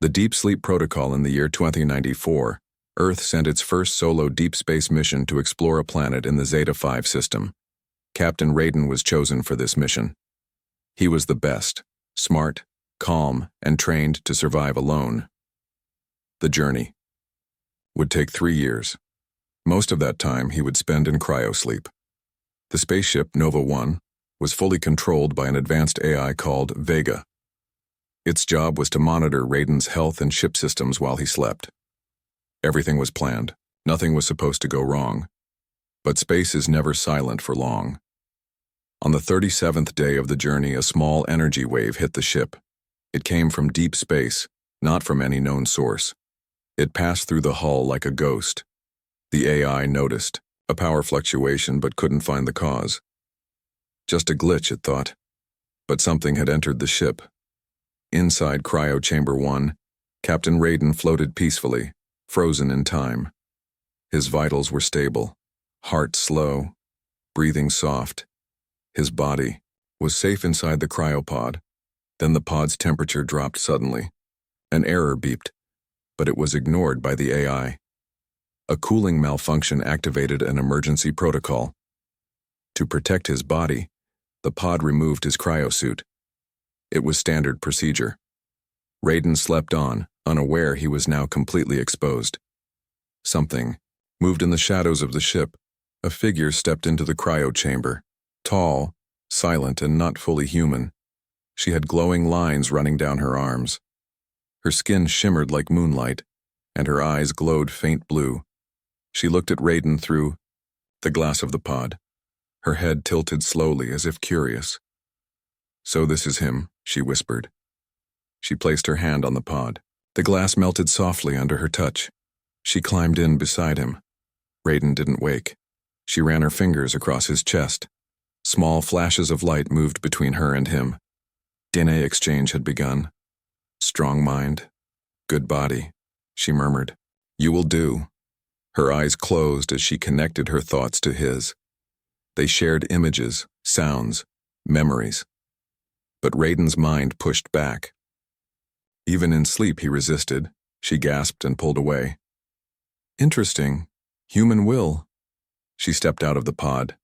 The Deep Sleep Protocol. In the year 2094, Earth sent its first solo deep space mission to explore a planet in the Zeta 5 system. Captain Raiden was chosen for this mission. He was the best, smart, calm, and trained to survive alone. The journey would take 3 years. Most of that time he would spend in cryosleep. The spaceship Nova 1 was fully controlled by an advanced AI called Vega. Its job was to monitor Raiden's health and ship systems while he slept. Everything was planned. Nothing was supposed to go wrong. But space is never silent for long. On the 37th day of the journey, a small energy wave hit the ship. It came from deep space, not from any known source. It passed through the hull like a ghost. The AI noticed a power fluctuation but couldn't find the cause. Just a glitch, it thought. But something had entered the ship. Inside Cryo Chamber 1, Captain Raiden floated peacefully, frozen in time. His vitals were stable, heart slow, breathing soft. His body was safe inside the cryopod. Then the pod's temperature dropped suddenly. An error beeped, but it was ignored by the AI. A cooling malfunction activated an emergency protocol. To protect his body, the pod removed his cryosuit. It was standard procedure. Raiden slept on, unaware he was now completely exposed. Something moved in the shadows of the ship. A figure stepped into the cryo chamber. Tall, silent, and not fully human. She had glowing lines running down her arms. Her skin shimmered like moonlight, and her eyes glowed faint blue. She looked at Raiden through the glass of the pod. Her head tilted slowly as if curious. "So this is him," she whispered. She placed her hand on the pod. The glass melted softly under her touch. She climbed in beside him. Raiden didn't wake. She ran her fingers across his chest. Small flashes of light moved between her and him. DNA exchange had begun. "Strong mind, good body," she murmured. "You will do." Her eyes closed as she connected her thoughts to his. They shared images, sounds, memories. But Raiden's mind pushed back. Even in sleep he resisted. She gasped and pulled away. "Interesting. Human will." She stepped out of the pod.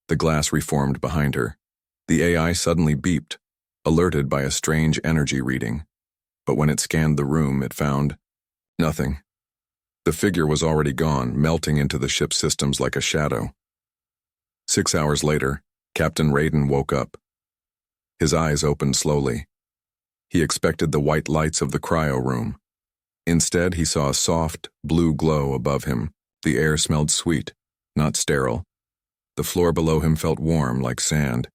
The glass reformed behind her. The AI suddenly beeped, alerted by a strange energy reading. But when it scanned the room, it found nothing. The figure was already gone, melting into the ship's systems like a shadow. 6 hours later, Captain Raiden woke up. His eyes opened slowly. He expected the white lights of the cryo room. Instead, he saw a soft, blue glow above him. The air smelled sweet, not sterile. The floor below him felt warm, like sand.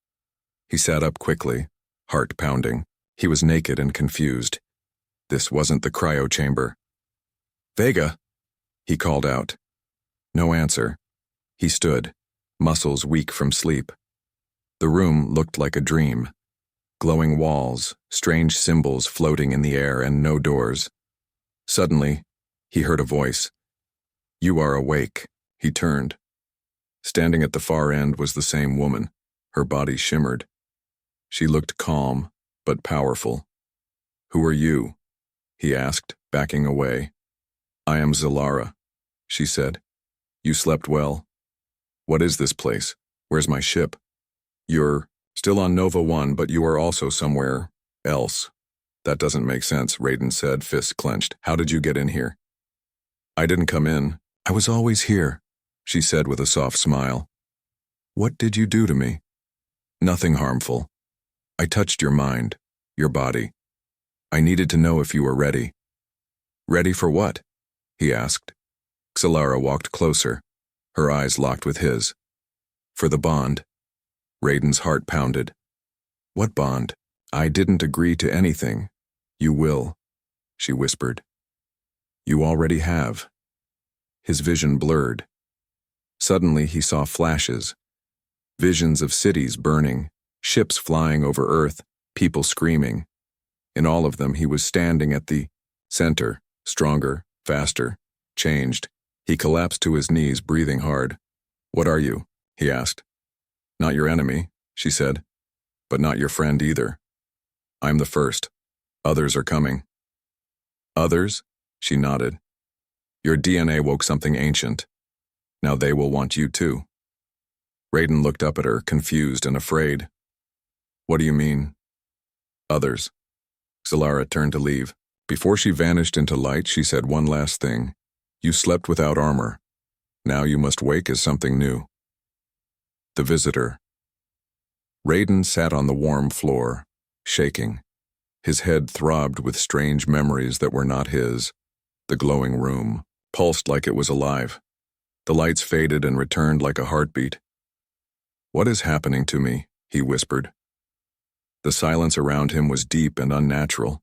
He sat up quickly, heart pounding. He was naked and confused. This wasn't the cryo chamber. "Vega!" he called out. No answer. He stood, muscles weak from sleep. The room looked like a dream. Glowing walls, strange symbols floating in the air, and no doors. Suddenly, he heard a voice. "You are awake." He turned. Standing at the far end was the same woman. Her body shimmered. She looked calm, but powerful. "Who are you?" he asked, backing away. "I am Zalara," she said. "You slept well? What is this place? Where's my ship?" "You're still on Nova 1, but you are also somewhere else." "That doesn't make sense," Raiden said, fists clenched. "How did you get in here?" "I didn't come in. I was always here," she said with a soft smile. "What did you do to me?" "Nothing harmful. I touched your mind, your body. I needed to know if you were ready." "Ready for what?" he asked. Zalara walked closer, her eyes locked with his. "For the bond." Raiden's heart pounded. "What bond?" "I didn't agree to anything. You will," she whispered. "You already have." His vision blurred. Suddenly he saw flashes. Visions of cities burning, ships flying over Earth, people screaming. In all of them he was standing at the center, stronger, faster, changed. He collapsed to his knees, breathing hard. "What are you?" he asked. "Not your enemy," she said, "but not your friend either. I'm the first. Others are coming." Others? She nodded. Your DNA woke something ancient. Now they will want you too. Raiden looked up at her, confused and afraid. What do you mean? Others. Solara turned to leave. Before she vanished into light, she said one last thing. You slept without armor. Now you must wake as something new. The visitor. Raiden sat on the warm floor, shaking. His head throbbed with strange memories that were not his. The glowing room pulsed like it was alive. The lights faded and returned like a heartbeat. What is happening to me? He whispered. The silence around him was deep and unnatural.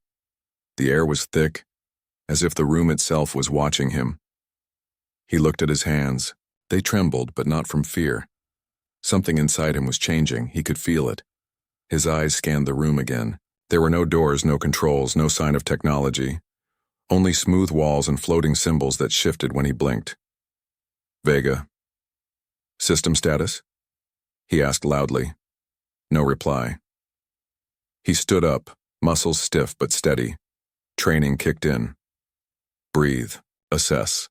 The air was thick, as if the room itself was watching him. He looked at his hands. They trembled, but not from fear. Something inside him was changing. He could feel it. His eyes scanned the room again. There were no doors, no controls, no sign of technology. Only smooth walls and floating symbols that shifted when he blinked. Vega. System status? He asked loudly. No reply. He stood up, muscles stiff but steady. Training kicked in. Breathe. Assess.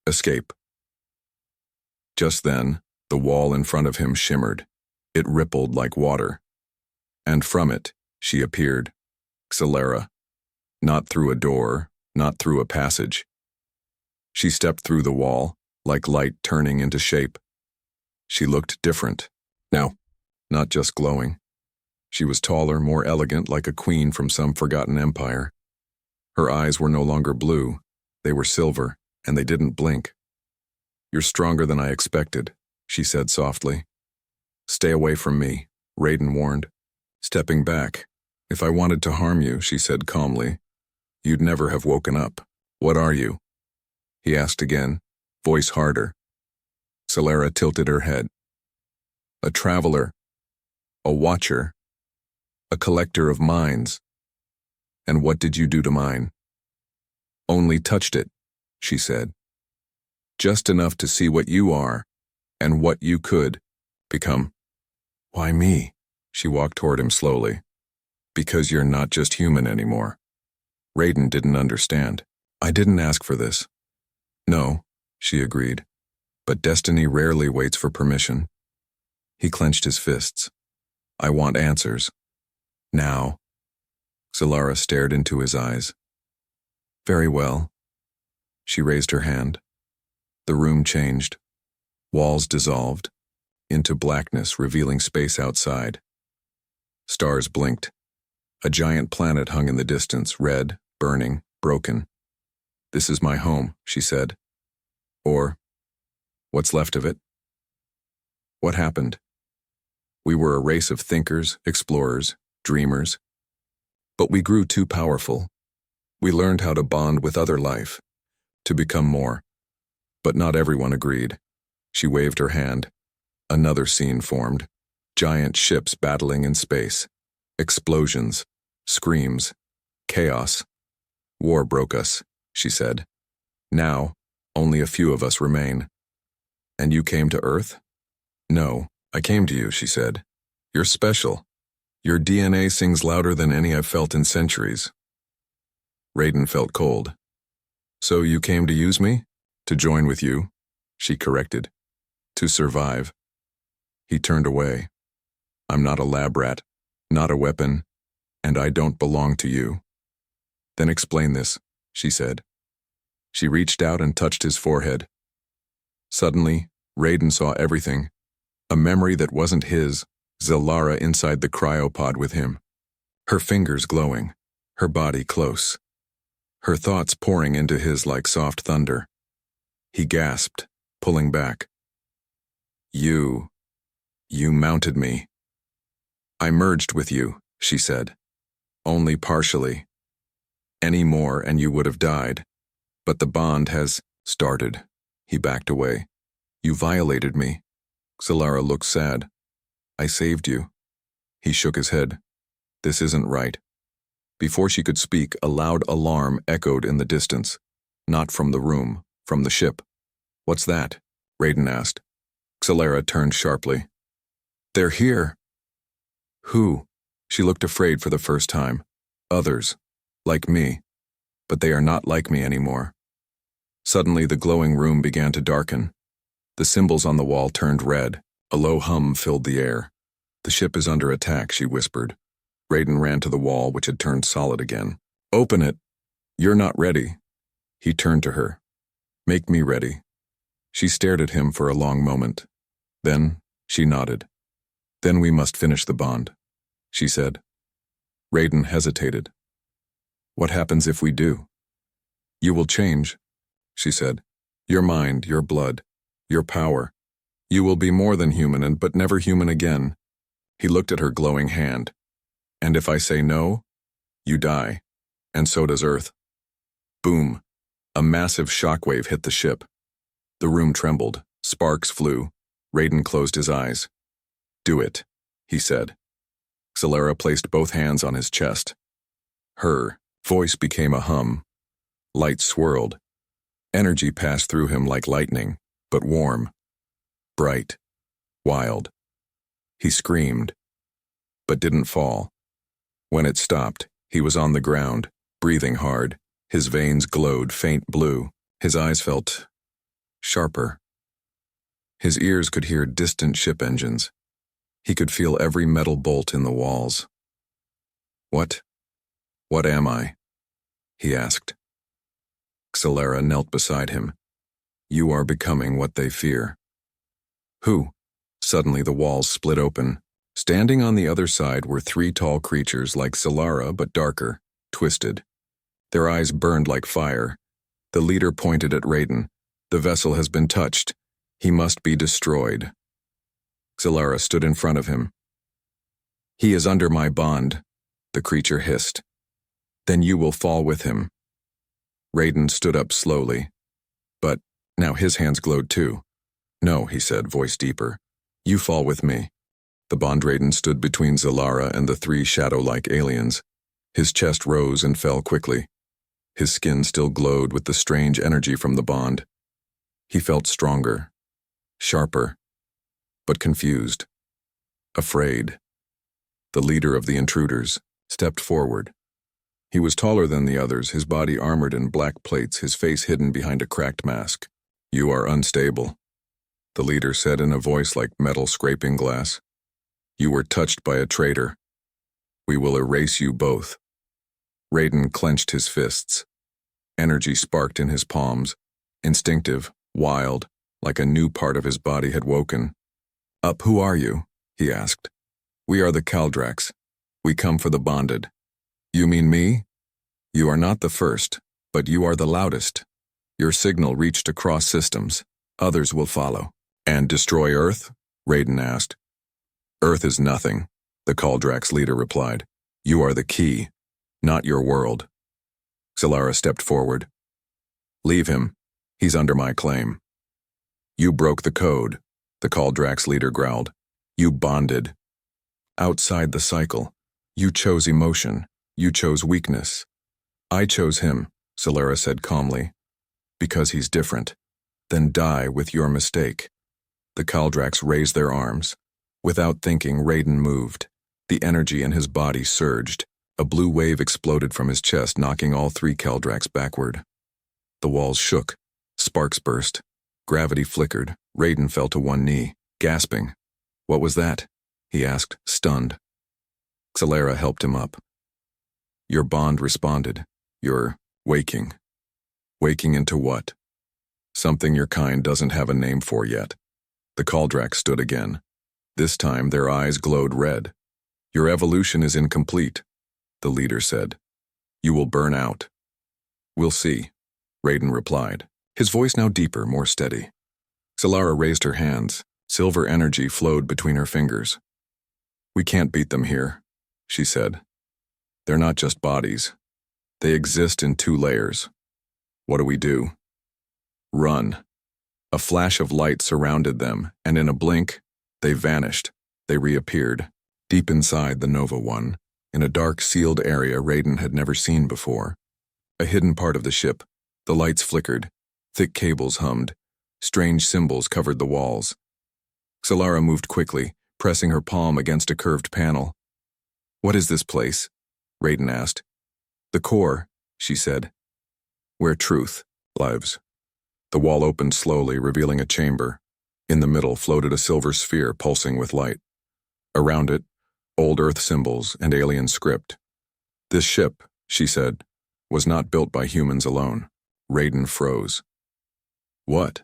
Escape. Just then, the wall in front of him shimmered. It rippled like water. And from it, she appeared. Solara. Not through a door, not through a passage. She stepped through the wall, like light turning into shape. She looked different. Now, not just glowing. She was taller, more elegant, like a queen from some forgotten empire. Her eyes were no longer blue. They were silver, and they didn't blink. You're stronger than I expected, she said softly. Stay away from me, Raiden warned. Stepping back. If I wanted to harm you, she said calmly, you'd never have woken up. What are you? He asked again, voice harder. Solara tilted her head. A traveler. A watcher. A collector of minds. And what did you do to mine? Only touched it, she said. Just enough to see what you are, and what you could become. Why me? She walked toward him slowly. Because you're not just human anymore. Raiden didn't understand. I didn't ask for this. No, she agreed. But destiny rarely waits for permission. He clenched his fists. I want answers. Now. Solara stared into his eyes. Very well. She raised her hand. The room changed. Walls dissolved into blackness, revealing space outside. Stars blinked. A giant planet hung in the distance, red, burning, broken. This is my home, she said. Or, what's left of it? What happened? We were a race of thinkers, explorers, dreamers. But we grew too powerful. We learned how to bond with other life, to become more. But not everyone agreed. She waved her hand. Another scene formed. Giant ships battling in space. Explosions. Screams. Chaos. War broke us, she said. Now, only a few of us remain. And you came to Earth? No, I came to you, she said. You're special. Your DNA sings louder than any I've felt in centuries. Raiden felt cold. So you came to use me? To join with you? She corrected. To survive. He turned away. I'm not a lab rat, not a weapon, and I don't belong to you. Then explain this, she said. She reached out and touched his forehead. Suddenly, Raiden saw everything. A memory that wasn't his, Solara inside the cryopod with him. Her fingers glowing, her body close. Her thoughts pouring into his like soft thunder. He gasped, pulling back. You mounted me. I merged with you, she said. Only partially. Any more and you would have died. But the bond has started. He backed away. You violated me. Solara looked sad. I saved you. He shook his head. This isn't right. Before she could speak, a loud alarm echoed in the distance. Not from the room, from the ship. What's that? Raiden asked. Solara turned sharply. They're here. Who? She looked afraid for the first time. Others. Like me. but they are not like me anymore. Suddenly, the glowing room began to darken. The symbols on the wall turned red. A low hum filled the air. "The ship is under attack," she whispered. Raiden ran to the wall, which had turned solid again. "Open it! You're not ready." He turned to her. "Make me ready." She stared at him for a long moment. Then, she nodded. "Then we must finish the bond," she said. Raiden hesitated. "What happens if we do?" "You will change," she said. "Your mind, your blood, your power. You will be more than human but never human again." He looked at her glowing hand. "And if I say no, you die, and so does Earth." Boom! A massive shockwave hit the ship. The room trembled, sparks flew. Raiden closed his eyes. "Do it," he said. Xelera placed both hands on his chest. Her voice became a hum. Light swirled. Energy passed through him like lightning, but warm, bright, wild. He screamed, but didn't fall. When it stopped, he was on the ground, breathing hard. His veins glowed faint blue. His eyes felt sharper. His ears could hear distant ship engines. He could feel every metal bolt in the walls. What am I?" he asked. Xelera knelt beside him. "You are becoming what they fear." "Who?" Suddenly the walls split open. Standing on the other side were 3 tall creatures like Xelera but darker, twisted. Their eyes burned like fire. The leader pointed at Raiden. "The vessel has been touched. He must be destroyed." Xelera stood in front of him. "He is under my bond," the creature hissed. "Then you will fall with him." Raiden stood up slowly. But now his hands glowed too. "No," he said, voice deeper. "You fall with me." The Bond Raiden stood between Xelera and the 3 shadow-like aliens. His chest rose and fell quickly. His skin still glowed with the strange energy from the bond. He felt stronger, sharper, but confused, afraid. The leader of the intruders stepped forward. He was taller than the others, his body armored in black plates, his face hidden behind a cracked mask. "You are unstable," the leader said in a voice like metal scraping glass. "You were touched by a traitor. We will erase you both." Raiden clenched his fists. Energy sparked in his palms, instinctive, wild, like a new part of his body had woken. Who are you?" he asked. "We are the Caldrax. We come for the bonded." "You mean me?" "You are not the first, but you are the loudest. Your signal reached across systems. Others will follow." "And destroy Earth?" Raiden asked. "Earth is nothing," the Caldrax leader replied. "You are the key, not your world." Xelera stepped forward. "Leave him. He's under my claim." "You broke the code," the Caldrax leader growled. "You bonded. Outside the cycle. You chose emotion. You chose weakness." "I chose him," Xelera said calmly. "Because he's different. Then die with your mistake." The Caldrax raised their arms. Without thinking, Raiden moved. The energy in his body surged. A blue wave exploded from his chest, knocking all 3 Caldrax backward. The walls shook. Sparks burst. Gravity flickered. Raiden fell to one knee, gasping. "What was that?" he asked, stunned. Xelera helped him up. "Your bond responded. You're waking." "Waking into what?" "Something your kind doesn't have a name for yet." The Caldrax stood again. This time their eyes glowed red. "Your evolution is incomplete," the leader said. "You will burn out." "We'll see," Raiden replied, his voice now deeper, more steady. Xelera raised her hands. Silver energy flowed between her fingers. "We can't beat them here," she said. "They're not just bodies. They exist in 2 layers. What do we do?" "Run." A flash of light surrounded them, and in a blink, they vanished. They reappeared, deep inside the Nova One, in a dark, sealed area Raiden had never seen before. A hidden part of the ship. The lights flickered. Thick cables hummed. Strange symbols covered the walls. Xelera moved quickly, pressing her palm against a curved panel. "What is this place?" Raiden asked. "The core," she said. where truth lives. The wall opened slowly, revealing a chamber. In the middle floated a silver sphere pulsing with light. Around it, old Earth symbols and alien script. This ship, she said, was not built by humans alone. Raiden froze. What?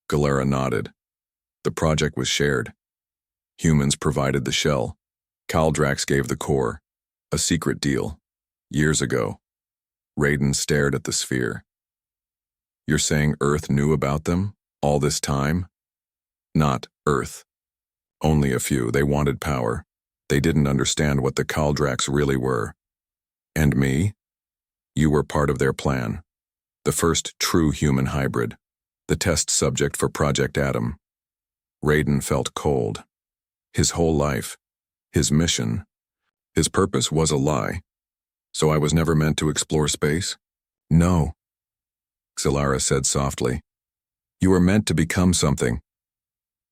Galera nodded. The project was shared. Humans provided the shell. Kaldrax gave the core. A secret deal. Years ago. Raiden stared at the sphere. You're saying Earth knew about them all this time? Not Earth. Only a few. They wanted power. They didn't understand what the Kaldrax really were. And me? You were part of their plan. The first true human hybrid. The test subject for Project Adam. Raiden felt cold. His whole life, his mission, his purpose was a lie. So I was never meant to explore space? No, Xelara said softly. You were meant to become something.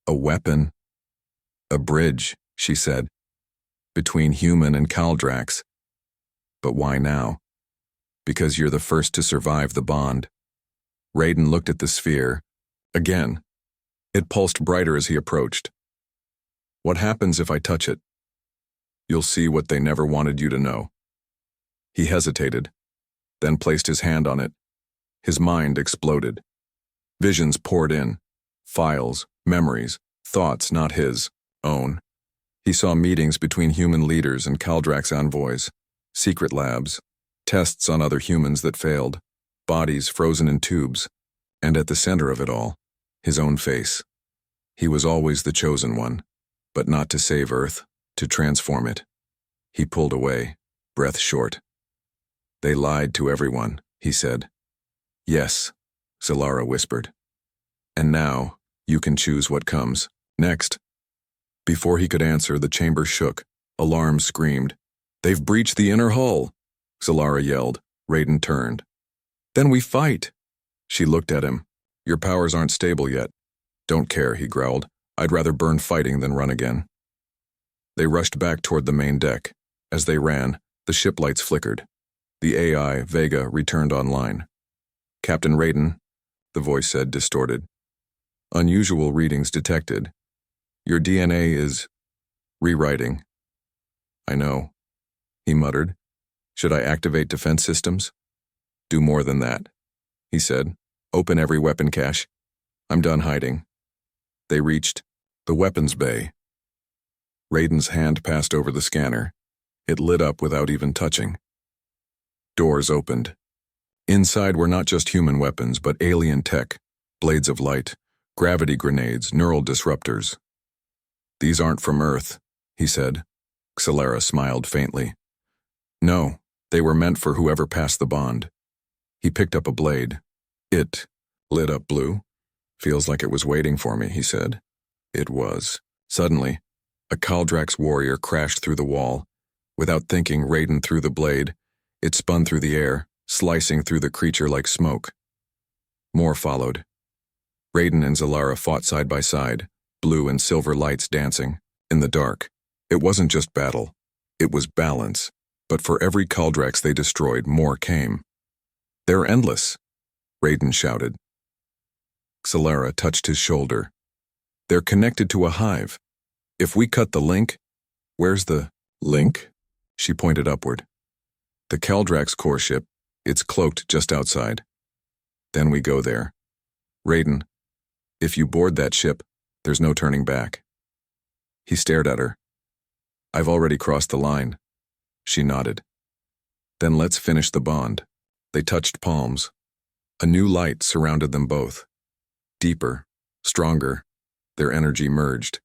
A weapon. A bridge, she said, between human and Kaldrax. But why now? Because you're the first to survive the bond. Raiden looked at the sphere. Again. It pulsed brighter as he approached. What happens if I touch it? You'll see what they never wanted you to know. He hesitated, then placed his hand on it. His mind exploded. Visions poured in. Files, memories, thoughts not his own. He saw meetings between human leaders and Kaldrax envoys, secret labs, tests on other humans that failed, bodies frozen in tubes, and at the center of it all, his own face. He was always the chosen one, but not to save Earth, to transform it. He pulled away, breath short. They lied to everyone, he said. Yes, Xelara whispered. And now, you can choose what comes next. Before he could answer, the chamber shook. Alarm screamed. They've breached the inner hull, Xelara yelled. Raiden turned. Then we fight. She looked at him. Your powers aren't stable yet. Don't care, he growled. I'd rather burn fighting than run again. They rushed back toward the main deck. As they ran, the ship lights flickered. The AI, Vega, returned online. Captain Raiden, the voice said, distorted. Unusual readings detected. Your DNA is rewriting. I know, he muttered. Should I activate defense systems? Do more than that, he said. Open every weapon cache. I'm done hiding. They reached the weapons bay. Raiden's hand passed over the scanner. It lit up without even touching. Doors opened. Inside were not just human weapons, but alien tech, blades of light, gravity grenades, neural disruptors. These aren't from Earth, he said. Xelara smiled faintly. No, they were meant for whoever passed the bond. He picked up a blade. It lit up blue. Feels like it was waiting for me, he said. It was. Suddenly, a Kaldrax warrior crashed through the wall. Without thinking, Raiden threw the blade. It spun through the air, slicing through the creature like smoke. More followed. Raiden and Xelara fought side by side, blue and silver lights dancing. In the dark, it wasn't just battle. It was balance. But for every Kaldrax they destroyed, more came. They're endless, Raiden shouted. Xelara touched his shoulder. They're connected to a hive. If we cut the link, where's the link? She pointed upward. The Kaldrax core ship, it's cloaked just outside. Then we go there. Raiden, if you board that ship, there's no turning back. He stared at her. I've already crossed the line. She nodded. Then let's finish the bond. They touched palms. A new light surrounded them both. Deeper, stronger, their energy merged.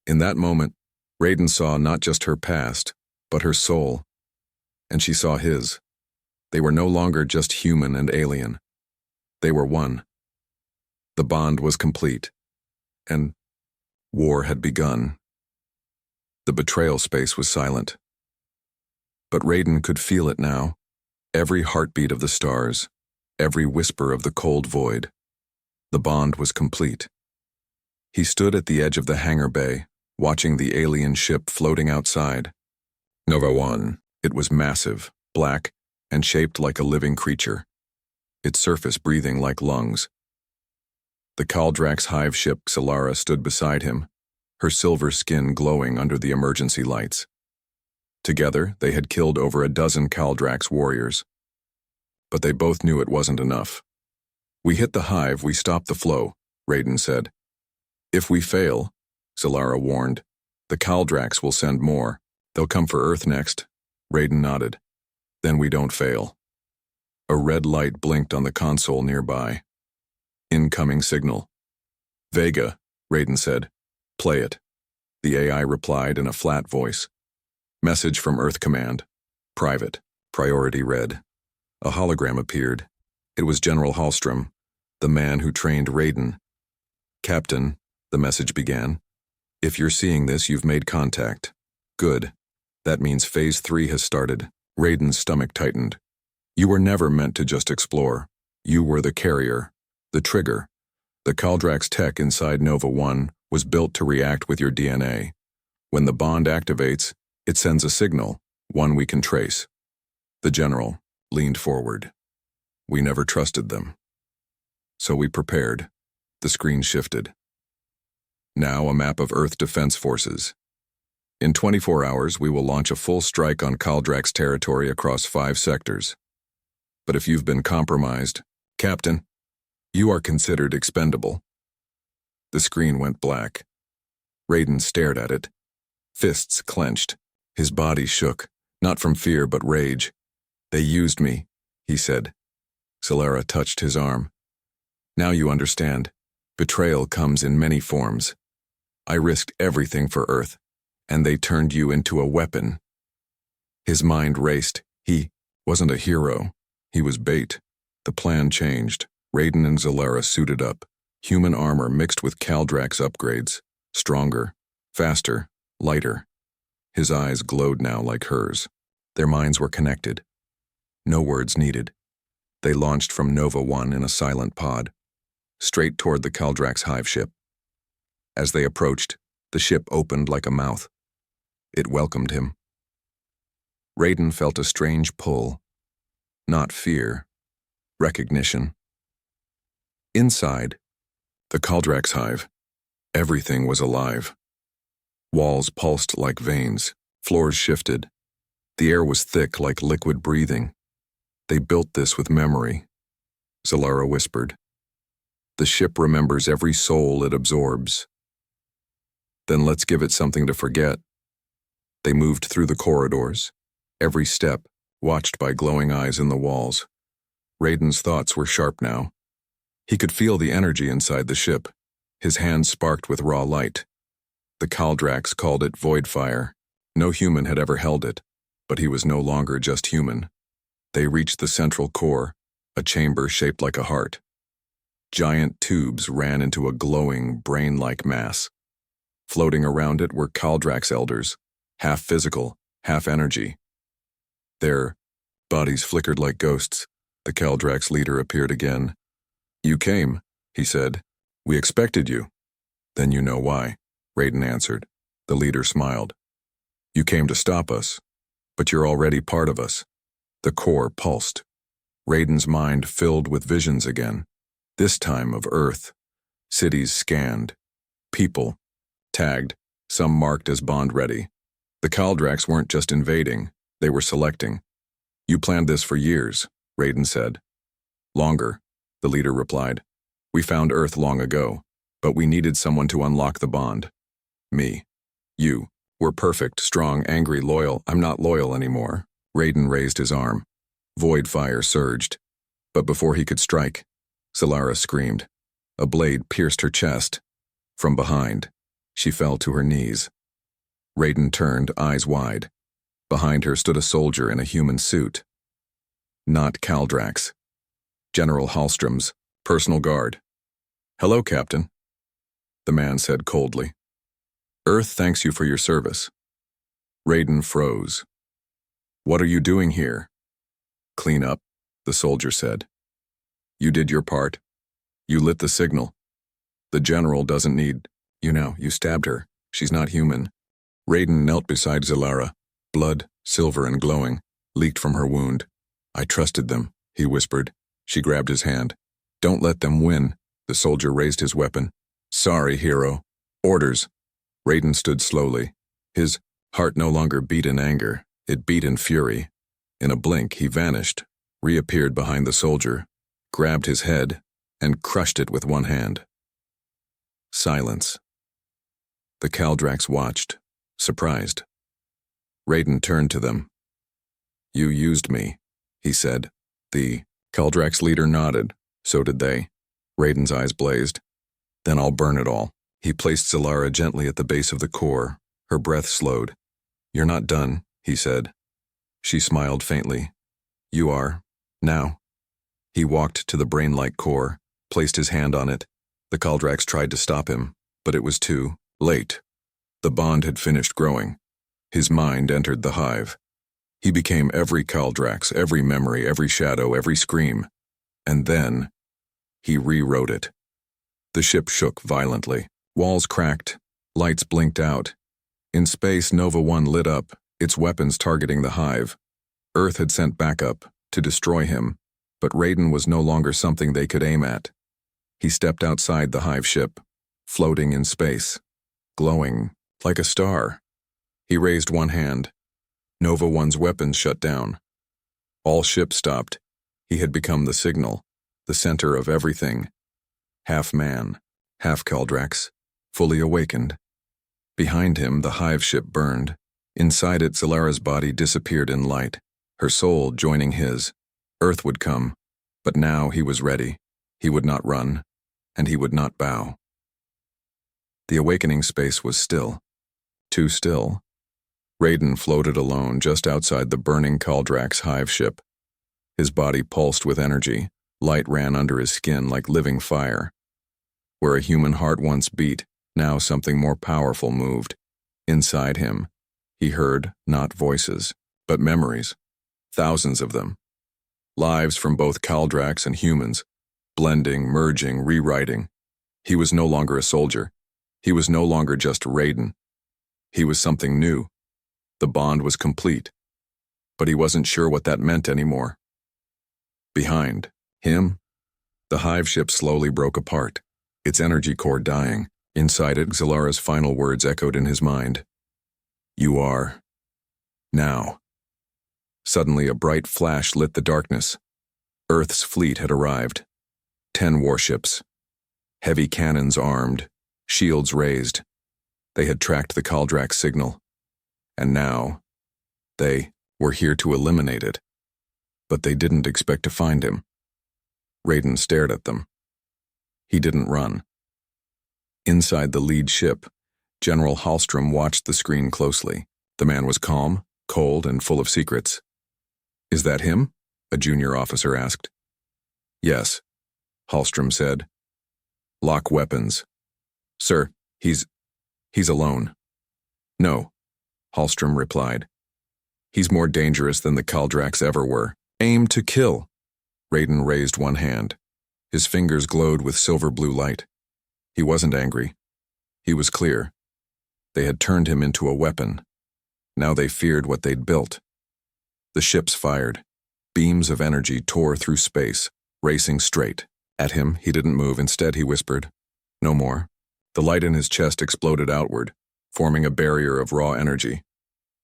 In that moment, Raiden saw not just her past, but her soul. And she saw his. They were no longer just human and alien. They were one. The bond was complete. And war had begun. The betrayal space was silent. But Raiden could feel it now. Every heartbeat of the stars, every whisper of the cold void. The bond was complete. He stood at the edge of the hangar bay, watching the alien ship floating outside. Nova 1. It was massive, black, and shaped like a living creature. its surface breathing like lungs. The Kaldrax hive ship Solara stood beside him, her silver skin glowing under the emergency lights. Together, they had killed over a dozen Kaldrax warriors. But they both knew it wasn't enough. "We hit the hive, we stop the flow," Raiden said. "If we fail," Solara warned, "the Kaldrax will send more. They'll come for Earth next." Raiden nodded. "Then we don't fail." A red light blinked on the console nearby. "Incoming signal." "Vega," Raiden said. "Play it." The AI replied in a flat voice. "Message from Earth Command. Private. Priority red." A hologram appeared. It was General Hallstrom, the man who trained Raiden. "Captain," the message began. "If you're seeing this, you've made contact. Good. That means Phase 3 has started." Raiden's stomach tightened. "You were never meant to just explore. You were the carrier, the trigger. The Kaldrax tech inside Nova 1 was built to react with your DNA. When the bond activates, it sends a signal, one we can trace." The general leaned forward. "We never trusted them. So we prepared." The screen shifted. Now a map of Earth Defense Forces. "In 24 hours, we will launch a full strike on Kaldrax territory across 5 sectors. But if you've been compromised, Captain, you are considered expendable." The screen went black. Raiden stared at it. Fists clenched. His body shook, not from fear but rage. "They used me," he said. Solara touched his arm. "Now you understand. Betrayal comes in many forms. I risked everything for Earth, and they turned you into a weapon." His mind raced. He wasn't a hero. He was bait. The plan changed. Raiden and Solara suited up. Human armor mixed with Kaldrax upgrades. Stronger, faster, lighter. His eyes glowed now like hers. Their minds were connected. No words needed. They launched from Nova 1 in a silent pod, straight toward the Kaldrax hive ship. As they approached, the ship opened like a mouth. It welcomed him. Raiden felt a strange pull. Not fear, recognition. Inside, the Kaldrax hive, everything was alive. Walls pulsed like veins, floors shifted. The air was thick like liquid breathing. "They built this with memory," Solara whispered. "The ship remembers every soul it absorbs." "Then let's give it something to forget." They moved through the corridors, every step watched by glowing eyes in the walls. Raiden's thoughts were sharp now. He could feel the energy inside the ship. His hands sparked with raw light. The Kaldrax called it void fire. No human had ever held it, but he was no longer just human. They reached the central core, a chamber shaped like a heart. Giant tubes ran into a glowing, brain-like mass. Floating around it were Kaldrax elders, half physical, half energy. Their bodies flickered like ghosts. The Kaldrax leader appeared again. "You came," he said. "We expected you." "Then you know why," Raiden answered. The leader smiled. "You came to stop us, but you're already part of us." The core pulsed. Raiden's mind filled with visions again, this time of Earth. Cities scanned. People, tagged, some marked as bond-ready. The Kaldrax weren't just invading, they were selecting. "You planned this for years," Raiden said. "Longer," the leader replied. "We found Earth long ago, but we needed someone to unlock the bond. Me. You. We're perfect, strong, angry, loyal. I'm not loyal anymore." Raiden raised his arm. Void fire surged. But before he could strike, Solara screamed. A blade pierced her chest. From behind, she fell to her knees. Raiden turned, eyes wide. Behind her stood a soldier in a human suit. Not Kaldrax. General Hallstrom's personal guard. "Hello, Captain," the man said coldly. "Earth thanks you for your service." Raiden froze. "What are you doing here?" "Clean up," the soldier said. "You did your part. You lit the signal. The general doesn't need, you stabbed her. She's not human." Raiden knelt beside Solara. Blood, silver and glowing, leaked from her wound. "I trusted them," he whispered. She grabbed his hand. Don't let them win. The soldier raised his weapon. Sorry, hero. Orders. Raiden stood slowly. His heart no longer beat in anger. It beat in fury. In a blink, he vanished, reappeared behind the soldier, grabbed his head, and crushed it with one hand. Silence. The Kaldrax watched, surprised. Raiden turned to them. You used me, he said. The Kaldrax leader nodded. So did they. Raiden's eyes blazed. Then I'll burn it all. He placed Zalara gently at the base of the core. Her breath slowed. You're not done, he said. She smiled faintly. You are. Now. He walked to the brain-like core, placed his hand on it. The Kaldrax tried to stop him, but it was too late. The bond had finished growing. His mind entered the hive. He became every Kaldrax, every memory, every shadow, every scream. And then, he rewrote it. The ship shook violently. Walls cracked. Lights blinked out. In space, Nova 1 lit up, its weapons targeting the hive. Earth had sent backup to destroy him, but Raiden was no longer something they could aim at. He stepped outside the hive ship, floating in space, glowing like a star. He raised one hand. Nova 1's weapons shut down. All ships stopped. He had become the signal, the center of everything. Half man, half Kaldrax, fully awakened. Behind him, the hive ship burned. Inside it, Zalara's body disappeared in light, her soul joining his. Earth would come, but now he was ready. He would not run, and he would not bow. The awakening space was still. Too still. Raiden floated alone just outside the burning Kaldrax hive ship. His body pulsed with energy. Light ran under his skin like living fire. Where a human heart once beat, now something more powerful moved. Inside him, he heard not voices, but memories. Thousands of them. Lives from both Kaldrax and humans, blending, merging, rewriting. He was no longer a soldier. He was no longer just Raiden. He was something new. The bond was complete. But he wasn't sure what that meant anymore. Behind him, the hive ship slowly broke apart, its energy core dying. Inside it, Zalara's final words echoed in his mind. You are. Now. Suddenly, a bright flash lit the darkness. Earth's fleet had arrived. 10 warships. Heavy cannons armed, shields raised. They had tracked the Kaldrax signal. And now, they were here to eliminate it. But they didn't expect to find him. Raiden stared at them. He didn't run. Inside the lead ship, General Hallstrom watched the screen closely. The man was calm, cold, and full of secrets. Is that him? A junior officer asked. Yes, Hallstrom said. Lock weapons. Sir, he's alone. No, Hallstrom replied. He's more dangerous than the Kaldrax ever were. Aim to kill. Raiden raised one hand. His fingers glowed with silver blue light. He wasn't angry. He was clear. They had turned him into a weapon. Now they feared what they'd built. The ships fired. Beams of energy tore through space, racing straight. At him, he didn't move. Instead, he whispered, no more. The light in his chest exploded outward, forming a barrier of raw energy.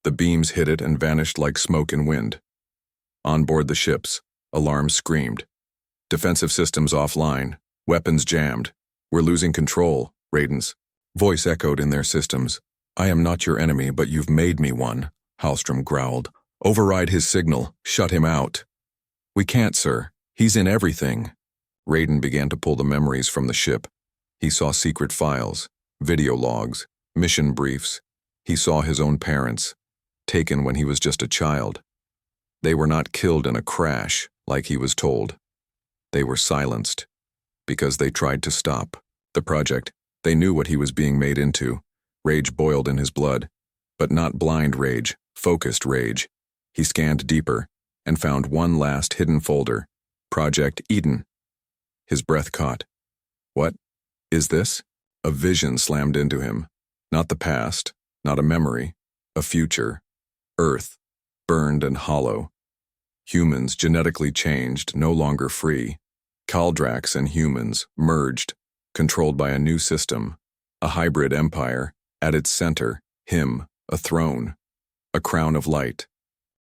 The beams hit it and vanished like smoke in wind. On board the ships, alarms screamed. Defensive systems offline, weapons jammed. We're losing control, Raiden's voice echoed in their systems. I am not your enemy, but you've made me one, Hallstrom growled. Override his signal, shut him out. We can't, sir. He's in everything. Raiden began to pull the memories from the ship. He saw secret files, video logs, mission briefs. He saw his own parents, taken when he was just a child. They were not killed in a crash, like he was told. They were silenced, because they tried to stop the project. They knew what he was being made into. Rage boiled in his blood, but not blind rage, focused rage. He scanned deeper and found one last hidden folder, Project Eden. His breath caught. What is this? A vision slammed into him. Not the past, not a memory, a future. Earth, burned and hollow. Humans genetically changed, no longer free. Kaldrax and humans merged, controlled by a new system, a hybrid empire, at its center, him, a throne, a crown of light,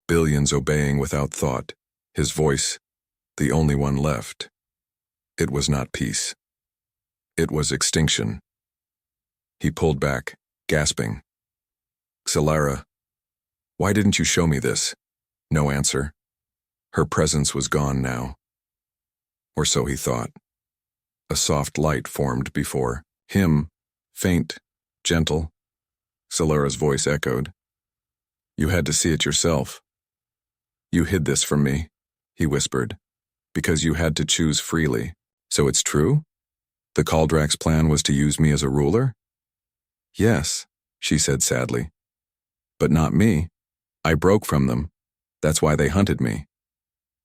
billions obeying without thought, his voice, the only one left. It was not peace. It was extinction. He pulled back, gasping. Solara, why didn't you show me this? No answer. Her presence was gone now. Or so he thought. A soft light formed before him, faint, gentle. Solara's voice echoed. You had to see it yourself. You hid this from me, he whispered, because you had to choose freely. So it's true? The Kaldrax plan was to use me as a ruler? Yes, she said sadly. But not me. I broke from them. That's why they hunted me.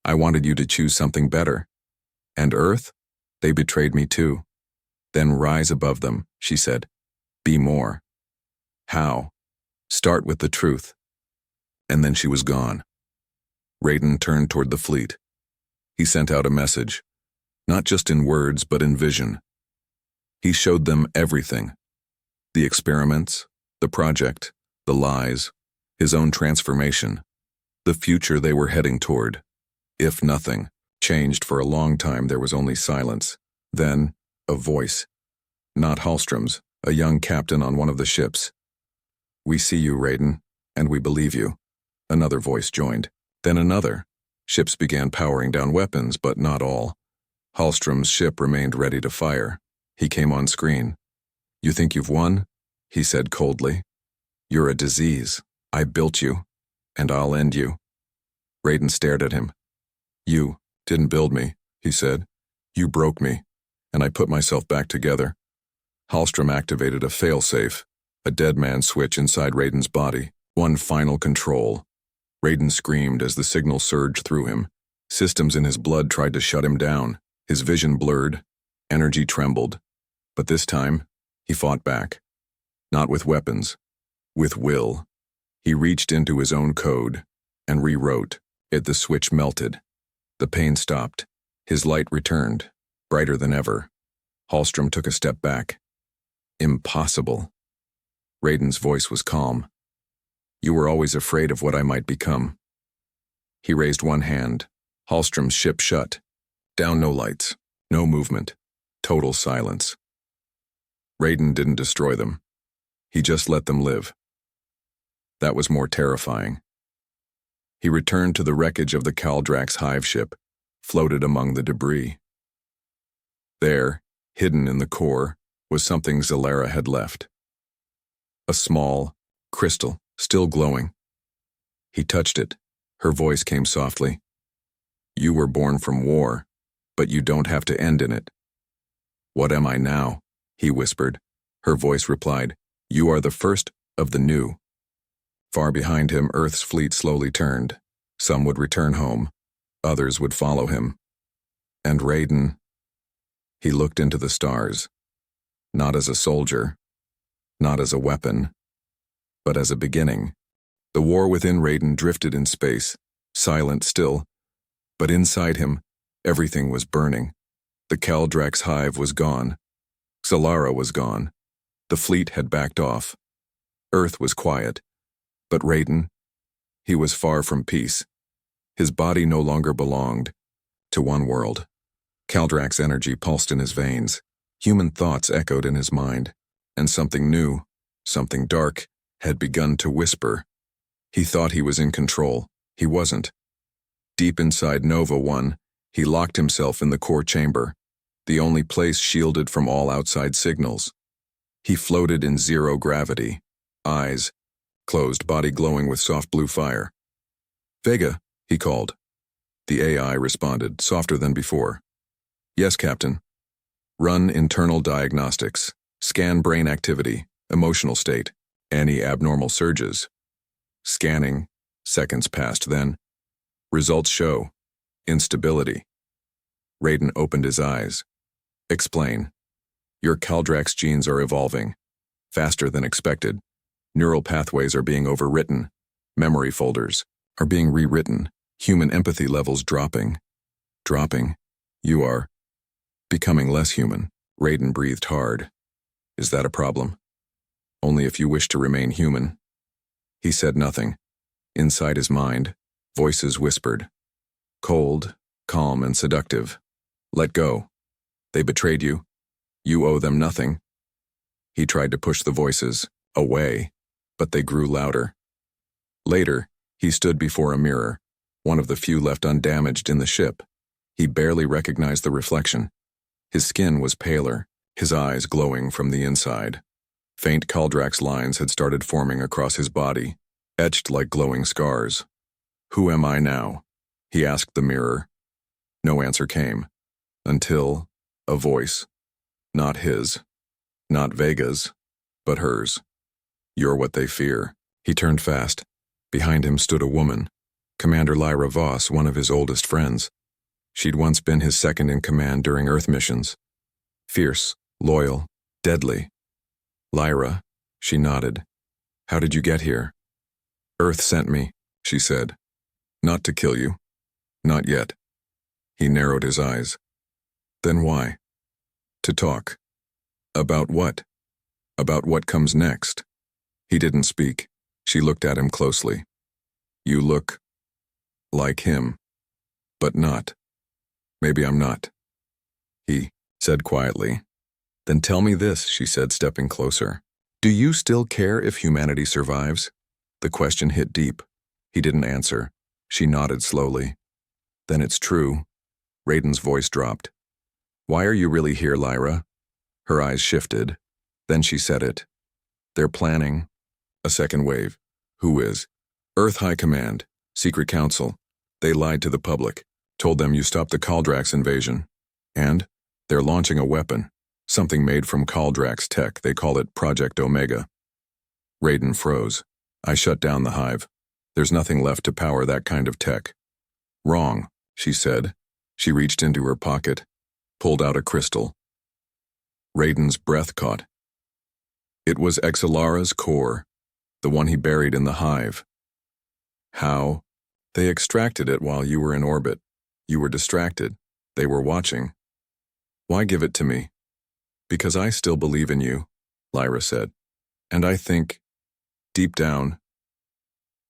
I wanted you to choose something better. And Earth? They betrayed me too. Then rise above them, she said. Be more. How? Start with the truth. And then she was gone. Raiden turned toward the fleet. He sent out a message, not just in words but in vision. He showed them everything. The experiments, the project, the lies, his own transformation, the future they were heading toward. If nothing changed for a long time, there was only silence. Then, a voice. Not Hallstrom's, a young captain on one of the ships. We see you, Raiden, and we believe you. Another voice joined. Then another. Ships began powering down weapons, but not all. Hallstrom's ship remained ready to fire. He came on screen. You think you've won? He said coldly. You're a disease. I built you, and I'll end you. Raiden stared at him. You didn't build me, he said. You broke me, and I put myself back together. Hallstrom activated a failsafe, a dead man switch inside Raiden's body, one final control. Raiden screamed as the signal surged through him. Systems in his blood tried to shut him down. His vision blurred, energy trembled. But this time, he fought back. Not with weapons, with will. He reached into his own code and rewrote it. The switch melted. The pain stopped. His light returned, brighter than ever. Hallstrom took a step back. Impossible. Raiden's voice was calm. You were always afraid of what I might become. He raised one hand. Hallstrom's ship shut. Down no lights, no movement, total silence. Raiden didn't destroy them. He just let them live. That was more terrifying. He returned to the wreckage of the Kaldrax hive ship, floated among the debris. There, hidden in the core, was something Solara had left. A small crystal, still glowing. He touched it. Her voice came softly. You were born from war, but you don't have to end in it. What am I now? He whispered. Her voice replied, You are the first of the new. Far behind him, Earth's fleet slowly turned. Some would return home. Others would follow him. And Raiden, he looked into the stars. Not as a soldier, not as a weapon, but as a beginning. The war within Raiden drifted in space, silent still, but inside him, everything was burning. The Kaldrax hive was gone. Solara was gone. The fleet had backed off. Earth was quiet. But Raiden, he was far from peace. His body no longer belonged to one world. Kaldrax energy pulsed in his veins. Human thoughts echoed in his mind. And something new, something dark, had begun to whisper. He thought he was in control. He wasn't. Deep inside Nova 1, he locked himself in the core chamber, the only place shielded from all outside signals. He floated in zero gravity, eyes closed, body glowing with soft blue fire. Vega, he called. The AI responded, softer than before. Yes, Captain. Run internal diagnostics. Scan brain activity, emotional state, any abnormal surges. Scanning. Seconds passed then. Results show. Instability. Raiden opened his eyes. Explain. Your Kaldrax genes are evolving. Faster than expected. Neural pathways are being overwritten. Memory folders are being rewritten. Human empathy levels dropping. Dropping? You are becoming less human. Raiden breathed hard. Is that a problem? Only if you wish to remain human. He said nothing. Inside his mind, voices whispered. Cold, calm, and seductive. Let go. They betrayed you. You owe them nothing. He tried to push the voices away, but they grew louder. Later, he stood before a mirror, one of the few left undamaged in the ship. He barely recognized the reflection. His skin was paler, his eyes glowing from the inside. Faint Kaldrax lines had started forming across his body, etched like glowing scars. Who am I now? He asked the mirror. No answer came, until a voice. Not his, not Vega's, but hers. You're what they fear. He turned fast. Behind him stood a woman, Commander Lyra Voss, one of his oldest friends. She'd once been his second in command during Earth missions. Fierce, loyal, deadly. Lyra, she nodded. How did you get here? Earth sent me, she said. Not to kill you. Not yet. He narrowed his eyes. Then why? To talk. About what? About what comes next. He didn't speak. She looked at him closely. You look like him, but not. Maybe I'm not. He said quietly. Then tell me this, she said, stepping closer. Do you still care if humanity survives? The question hit deep. He didn't answer. She nodded slowly. Then it's true. Raiden's voice dropped. Why are you really here, Lyra? Her eyes shifted. Then she said it. They're planning a second wave. Who is? Earth High Command, Secret Council. They lied to the public, told them you stopped the Kaldrax invasion. And they're launching a weapon, something made from Kaldrax tech. They call it Project Omega. Raiden froze. I shut down the hive. There's nothing left to power that kind of tech. Wrong, she said. She reached into her pocket, pulled out a crystal. Raiden's breath caught. It was Exalara's core, the one he buried in the hive. How? They extracted it while you were in orbit. You were distracted. They were watching. Why give it to me? Because I still believe in you, Lyra said. And I think, deep down,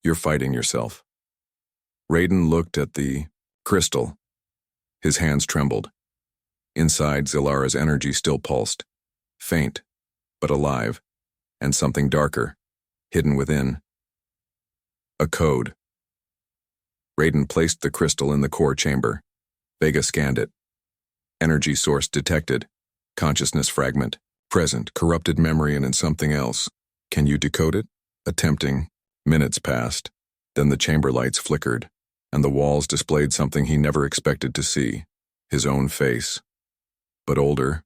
you're fighting yourself. Raiden looked at the crystal. His hands trembled. Inside, Zilara's energy still pulsed, faint, but alive, and something darker, hidden within. A code. Raiden placed the crystal in the core chamber. Vega scanned it. Energy source detected. Consciousness fragment. Present, corrupted memory and in something else. Can you decode it? Attempting. Minutes passed. Then the chamber lights flickered, and the walls displayed something he never expected to see. His own face. But older,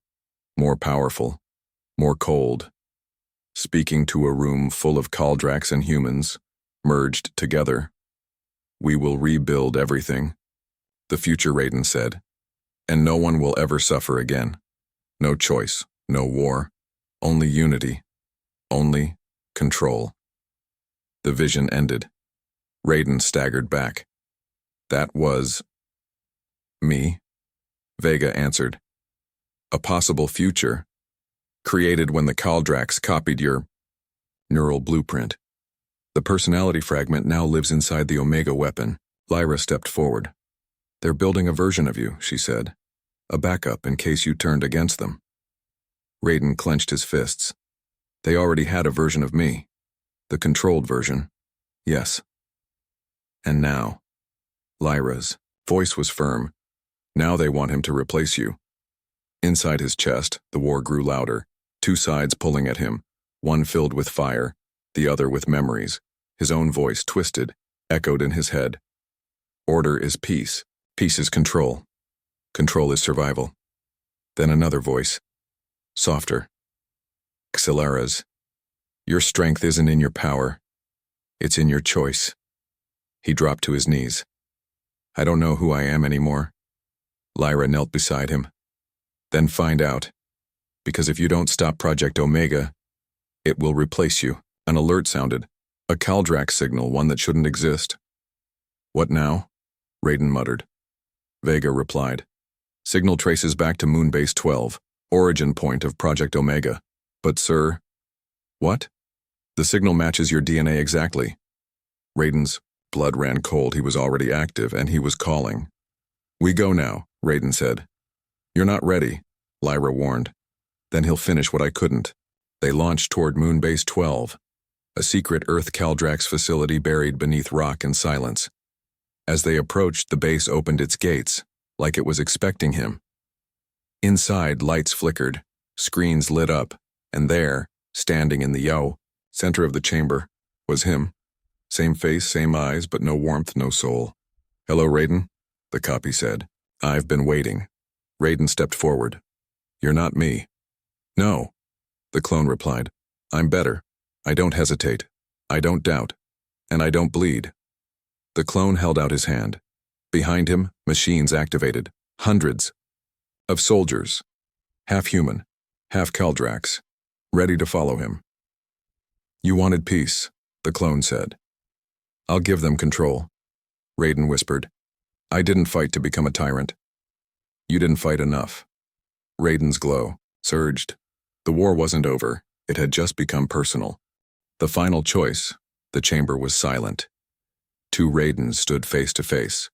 more powerful, more cold. Speaking to a room full of Kaldrax and humans, merged together. We will rebuild everything, the future, Raiden said, and no one will ever suffer again. No choice, no war, only unity, only control. The vision ended. Raiden staggered back. That was me, Vega answered. A possible future, created when the Kaldrax copied your neural blueprint. The personality fragment now lives inside the Omega weapon. Lyra stepped forward. They're building a version of you, she said. A backup in case you turned against them. Raiden clenched his fists. They already had a version of me. The controlled version. Yes. And now, Lyra's voice was firm. Now they want him to replace you. Inside his chest, the war grew louder, two sides pulling at him, one filled with fire, the other with memories. His own voice, twisted, echoed in his head. Order is peace. Peace is control. Control is survival. Then another voice, softer. Xilara's. Your strength isn't in your power. It's in your choice. He dropped to his knees. I don't know who I am anymore. Lyra knelt beside him. Then find out. Because if you don't stop Project Omega, it will replace you. An alert sounded. A Kaldrax signal, one that shouldn't exist. What now? Raiden muttered. Vega replied. Signal traces back to Moonbase 12, origin point of Project Omega. But sir... What? The signal matches your DNA exactly. Raiden's blood ran cold. He was already active, and he was calling. We go now, Raiden said. You're not ready, Lyra warned. Then he'll finish what I couldn't. They launched toward Moonbase 12, a secret Earth Caldrax facility buried beneath rock and silence. As they approached, the base opened its gates, like it was expecting him. Inside, lights flickered, screens lit up, and there, standing in the center of the chamber, was him. Same face, same eyes, but no warmth, no soul. Hello, Raiden, the copy said. I've been waiting. Raiden stepped forward. You're not me. No, the clone replied. I'm better. I don't hesitate. I don't doubt. And I don't bleed. The clone held out his hand. Behind him, machines activated. Hundreds of soldiers. Half human, half Caldrax, ready to follow him. You wanted peace, the clone said. I'll give them control, Raiden whispered. I didn't fight to become a tyrant. You didn't fight enough. Raiden's glow surged. The war wasn't over. It had just become personal. The final choice, the chamber was silent. Two Raidens stood face to face.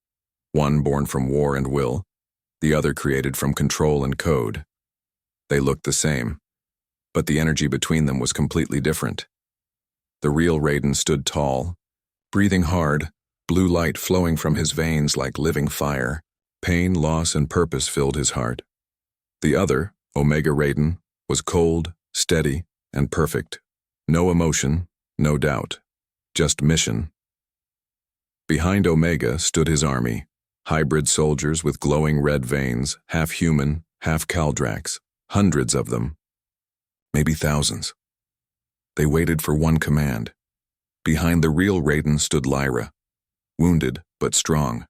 One born from war and will, the other created from control and code. They looked the same, but the energy between them was completely different. The real Raiden stood tall, breathing hard, blue light flowing from his veins like living fire. Pain, loss, and purpose filled his heart. The other, Omega Raiden, was cold, steady, and perfect. No emotion, no doubt, just mission. Behind Omega stood his army, hybrid soldiers with glowing red veins, half human, half Caldrax, hundreds of them, maybe thousands. They waited for one command. Behind the real Raiden stood Lyra, wounded but strong.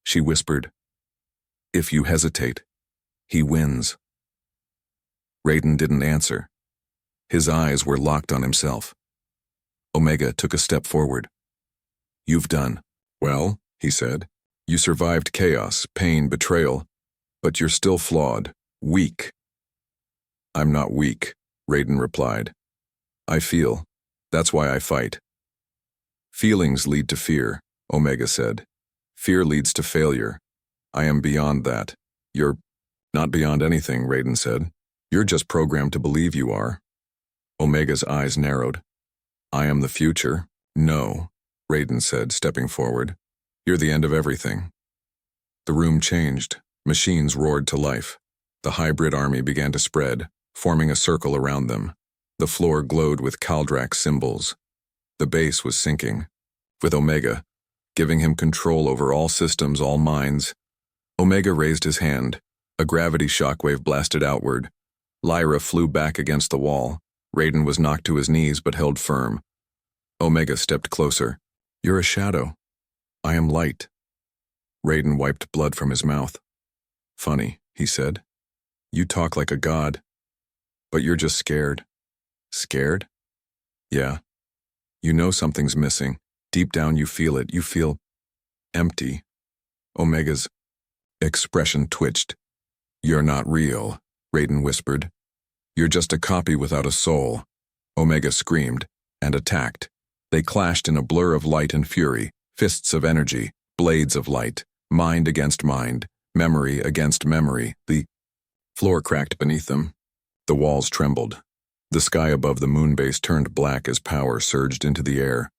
She whispered, If you hesitate, he wins. Raiden didn't answer. His eyes were locked on himself. Omega took a step forward. You've done well, he said. You survived chaos, pain, betrayal, but you're still flawed, weak. I'm not weak, Raiden replied. I feel. That's why I fight. Feelings lead to fear, Omega said. Fear leads to failure. I am beyond that. You're not beyond anything, Raiden said. You're just programmed to believe you are. Omega's eyes narrowed. I am the future. No, Raiden said, stepping forward. You're the end of everything. The room changed. Machines roared to life. The hybrid army began to spread, forming a circle around them. The floor glowed with Caldrax symbols. The base was sinking. With Omega, giving him control over all systems, all minds. Omega raised his hand. A gravity shockwave blasted outward. Lyra flew back against the wall. Raiden was knocked to his knees but held firm. Omega stepped closer. You're a shadow. I am light. Raiden wiped blood from his mouth. Funny, he said. You talk like a god. But you're just scared. Scared? Yeah. You know something's missing. Deep down you feel it. You feel empty. Omega's expression twitched. You're not real, Raiden whispered. You're just a copy without a soul. Omega screamed and attacked. They clashed in a blur of light and fury, fists of energy, blades of light, mind against mind, memory against memory. The floor cracked beneath them. The walls trembled. The sky above the moon base turned black as power surged into the air.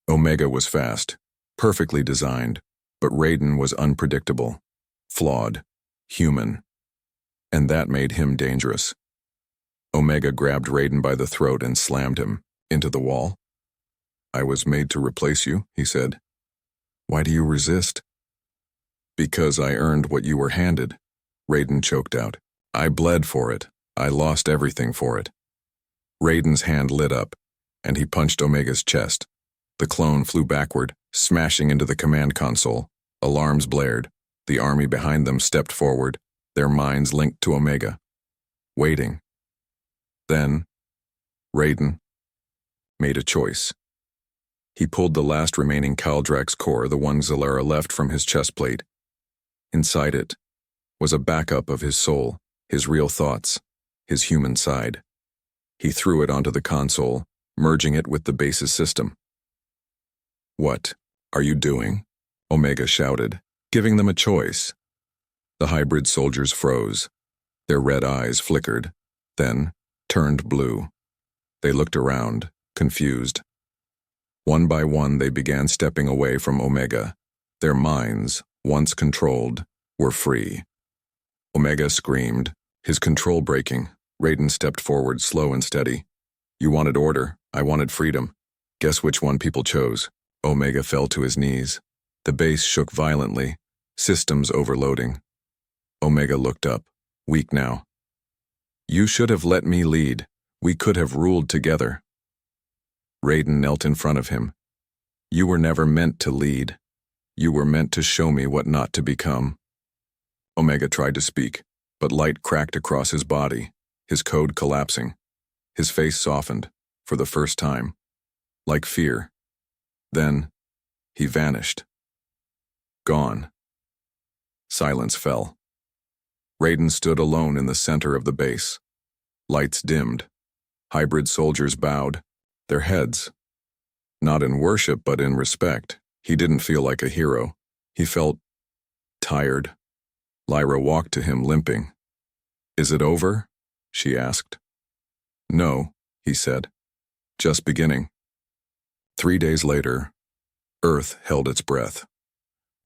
Omega was fast, perfectly designed, but Raiden was unpredictable, flawed, human. And that made him dangerous. Omega grabbed Raiden by the throat and slammed him into the wall. I was made to replace you, he said. Why do you resist? Because I earned what you were handed, Raiden choked out. I bled for it. I lost everything for it. Raiden's hand lit up, and he punched Omega's chest. The clone flew backward, smashing into the command console. Alarms blared. The army behind them stepped forward, their minds linked to Omega. Waiting. Then, Raiden made a choice. He pulled the last remaining Kaldrax core, the one Zalara left, from his chest plate. Inside it was a backup of his soul, his real thoughts, his human side. He threw it onto the console, merging it with the base's system. "What are you doing?" Omega shouted, giving them a choice. The hybrid soldiers froze. Their red eyes flickered, then turned blue. They looked around, confused. One by one, they began stepping away from Omega. Their minds, once controlled, were free. Omega screamed, his control breaking. Raiden stepped forward, slow and steady. "You wanted order, I wanted freedom. Guess which one people chose?" Omega fell to his knees. The base shook violently, systems overloading. Omega looked up, weak now. "You should have let me lead. We could have ruled together." Raiden knelt in front of him. "You were never meant to lead. You were meant to show me what not to become." Omega tried to speak, but light cracked across his body, his code collapsing. His face softened, for the first time, like fear. Then, he vanished. Gone. Silence fell. Raiden stood alone in the center of the base. Lights dimmed. Hybrid soldiers bowed, their heads. Not in worship, but in respect. He didn't feel like a hero. He felt tired. Lyra walked to him, limping. "Is it over?" she asked. "No," he said. "Just beginning." 3 days later, Earth held its breath.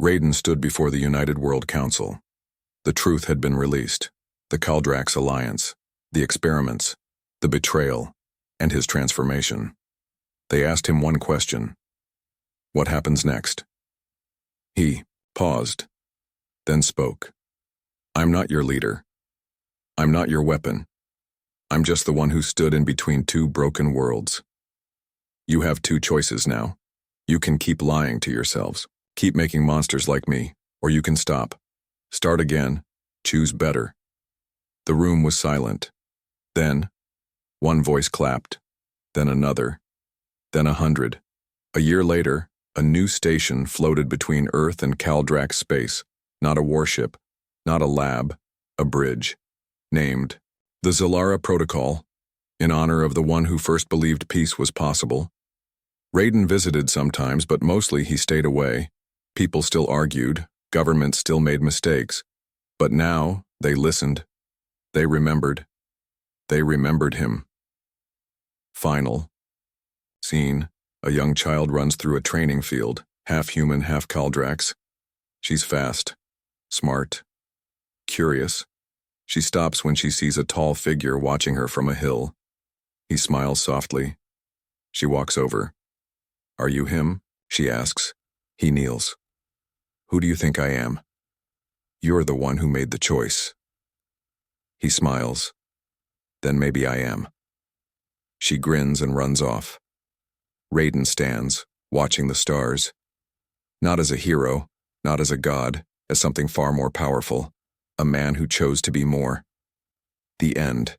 Raiden stood before the United World Council. The truth had been released. The Kaldrax alliance, the experiments, the betrayal, and his transformation. They asked him one question. What happens next? He paused, then spoke. "I'm not your leader. I'm not your weapon. I'm just the one who stood in between two broken worlds. You have two choices now. You can keep lying to yourselves, keep making monsters like me, or you can stop. Start again. Choose better." The room was silent. Then, one voice clapped, then another, then 100. A year later, a new station floated between Earth and Kaldrax space, not a warship, not a lab, a bridge, named the Zalara Protocol, in honor of the one who first believed peace was possible. Raiden visited sometimes, but mostly he stayed away. People still argued, governments still made mistakes, but now they listened. They remembered. They remembered him. Final scene. A young child runs through a training field, half human, half Kaldrax. She's fast, smart, curious. She stops when she sees a tall figure watching her from a hill. He smiles softly. She walks over. "Are you him?" she asks. He kneels. "Who do you think I am?" "You're the one who made the choice." He smiles. "Then maybe I am." She grins and runs off. Raiden stands, watching the stars. Not as a hero, not as a god, as something far more powerful. A man who chose to be more. The end.